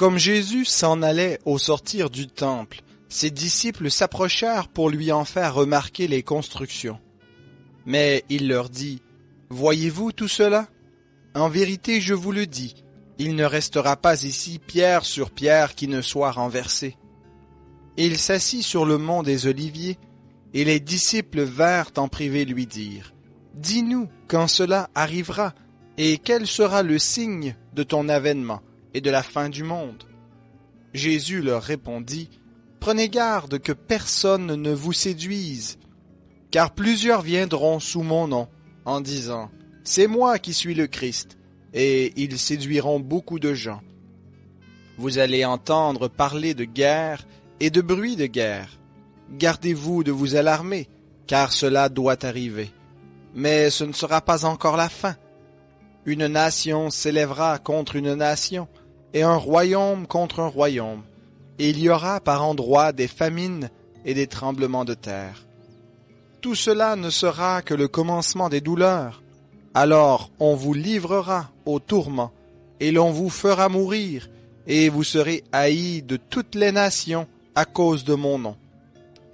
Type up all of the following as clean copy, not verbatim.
Comme Jésus s'en allait au sortir du temple, ses disciples s'approchèrent pour lui en faire remarquer les constructions. Mais il leur dit, « Voyez-vous tout cela? En vérité, je vous le dis, il ne restera pas ici pierre sur pierre qui ne soit renversée. » Il s'assit sur le mont des Oliviers, et les disciples vinrent en privé lui dire, « Dis-nous quand cela arrivera, et quel sera le signe de ton avènement et de la fin du monde? » Jésus leur répondit, « Prenez garde que personne ne vous séduise, car plusieurs viendront sous mon nom, en disant, « C'est moi qui suis le Christ », et ils séduiront beaucoup de gens. Vous allez entendre parler de guerre et de bruit de guerre. Gardez-vous de vous alarmer, car cela doit arriver. Mais ce ne sera pas encore la fin. Une nation s'élèvera contre une nation, et un royaume contre un royaume. Et il y aura par endroits des famines et des tremblements de terre. Tout cela ne sera que le commencement des douleurs. Alors on vous livrera au tourment, et l'on vous fera mourir, et vous serez haïs de toutes les nations à cause de mon nom.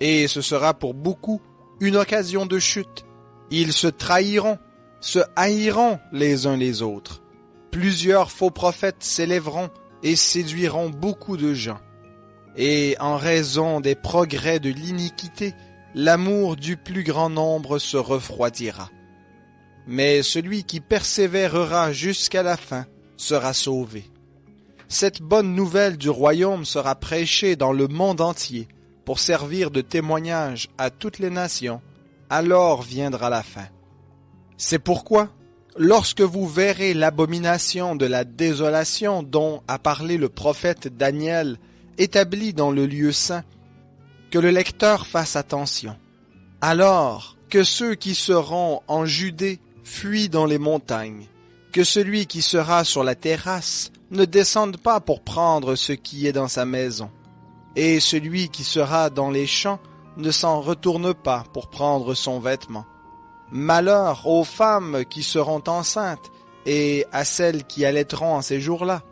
Et ce sera pour beaucoup une occasion de chute. Ils se trahiront, se haïront les uns les autres. Plusieurs faux prophètes s'élèveront et séduiront beaucoup de gens. Et en raison des progrès de l'iniquité, l'amour du plus grand nombre se refroidira. Mais celui qui persévérera jusqu'à la fin sera sauvé. Cette bonne nouvelle du royaume sera prêchée dans le monde entier pour servir de témoignage à toutes les nations. Alors viendra la fin. C'est pourquoi, lorsque vous verrez l'abomination de la désolation dont a parlé le prophète Daniel, établie dans le lieu saint, que le lecteur fasse attention. Alors que ceux qui seront en Judée fuient dans les montagnes, que celui qui sera sur la terrasse ne descende pas pour prendre ce qui est dans sa maison, et celui qui sera dans les champs ne s'en retourne pas pour prendre son vêtement. Malheur aux femmes qui seront enceintes et à celles qui allaiteront en ces jours-là.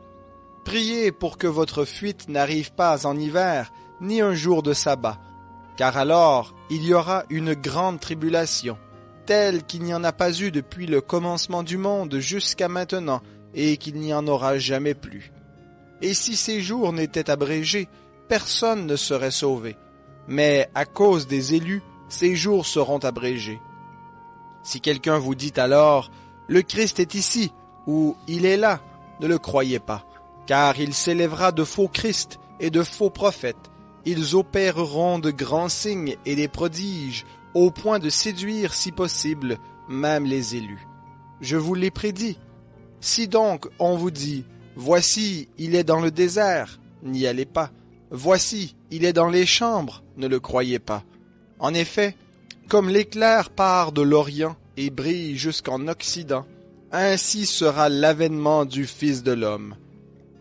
Priez pour que votre fuite n'arrive pas en hiver, ni un jour de sabbat, car alors il y aura une grande tribulation, telle qu'il n'y en a pas eu depuis le commencement du monde jusqu'à maintenant, et qu'il n'y en aura jamais plus. Et si ces jours n'étaient abrégés, personne ne serait sauvé. Mais à cause des élus, ces jours seront abrégés. Si quelqu'un vous dit alors, « Le Christ est ici » ou « Il est là », ne le croyez pas, car il s'élèvera de faux Christ et de faux prophètes. Ils opéreront de grands signes et des prodiges, au point de séduire, si possible, même les élus. Je vous l'ai prédit. Si donc on vous dit, « Voici, il est dans le désert », n'y allez pas. « Voici, il est dans les chambres », ne le croyez pas. En effet, comme l'éclair part de l'Orient et brille jusqu'en Occident, ainsi sera l'avènement du Fils de l'homme.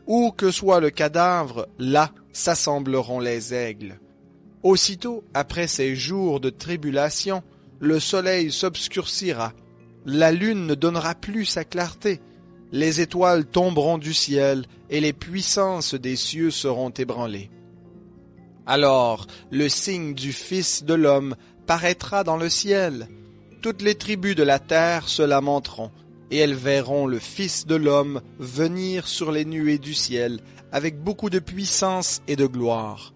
Où que soit le cadavre, là s'assembleront les aigles. Aussitôt, après ces jours de tribulation, le soleil s'obscurcira, la lune ne donnera plus sa clarté, les étoiles tomberont du ciel et les puissances des cieux seront ébranlées. Alors, le signe du Fils de l'homme paraîtra dans le ciel. Toutes les tribus de la terre se lamenteront, et elles verront le Fils de l'homme venir sur les nuées du ciel avec beaucoup de puissance et de gloire.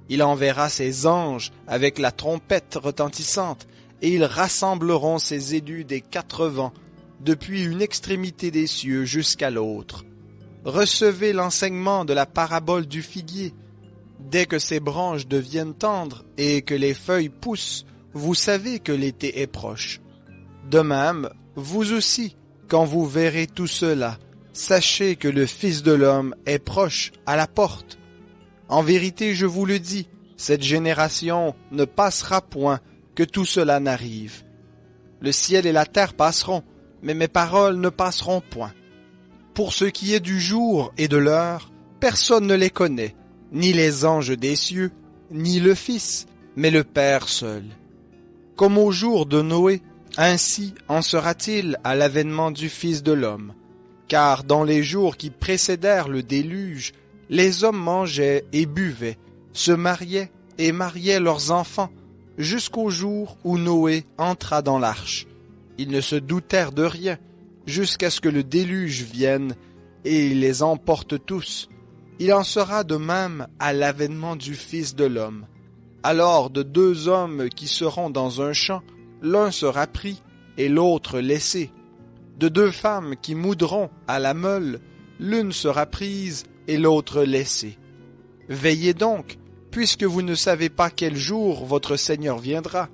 Il enverra ses anges avec la trompette retentissante, et ils rassembleront ses élus des quatre vents, depuis une extrémité des cieux jusqu'à l'autre. Recevez l'enseignement de la parabole du figuier. Dès que ses branches deviennent tendres et que les feuilles poussent, vous savez que l'été est proche. De même, vous aussi, quand vous verrez tout cela, sachez que le Fils de l'homme est proche, à la porte. En vérité, je vous le dis, cette génération ne passera point que tout cela n'arrive. Le ciel et la terre passeront, mais mes paroles ne passeront point. Pour ce qui est du jour et de l'heure, personne ne les connaît, ni les anges des cieux, ni le Fils, mais le Père seul. Comme au jour de Noé, ainsi en sera-t-il à l'avènement du Fils de l'homme. Car dans les jours qui précédèrent le déluge, Les hommes mangeaient et buvaient, se mariaient et mariaient leurs enfants, jusqu'au jour où Noé entra dans l'arche. Ils ne se doutèrent de rien, jusqu'à ce que le déluge vienne et les emporte tous. Il en sera de même à l'avènement du Fils de l'homme. Alors de deux hommes qui seront dans un champ, l'un sera pris et l'autre laissé. De deux femmes qui moudront à la meule, l'une sera prise et l'autre laissée. Veillez donc, puisque vous ne savez pas quel jour votre Seigneur viendra.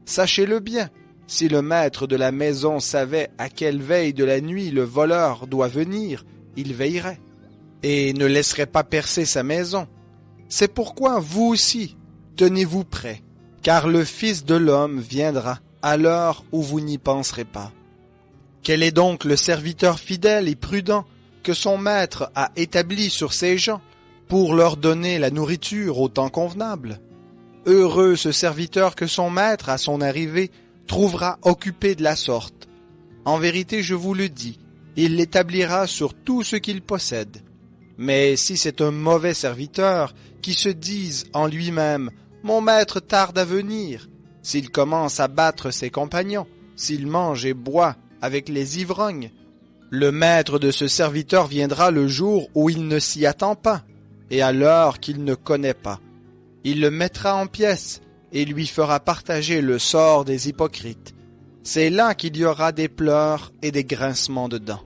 Sachez-le bien, si le maître de la maison savait à quelle veille de la nuit le voleur doit venir, il veillerait, et ne laisserait pas percer sa maison. C'est pourquoi vous aussi, tenez-vous prêts, car le Fils de l'homme viendra à l'heure où vous n'y penserez pas. Quel est donc le serviteur fidèle et prudent que son maître a établi sur ses gens pour leur donner la nourriture au temps convenable? Heureux ce serviteur que son maître, à son arrivée, trouvera occupé de la sorte. En vérité, je vous le dis, il l'établira sur tout ce qu'il possède. Mais si c'est un mauvais serviteur qui se dise en lui-même « Mon maître tarde à venir », s'il commence à battre ses compagnons, s'il mange et boit avec les ivrognes, le maître de ce serviteur viendra le jour où il ne s'y attend pas, et à l'heure qu'il ne connaît pas. Il le mettra en pièces et lui fera partager le sort des hypocrites. C'est là qu'il y aura des pleurs et des grincements de dents.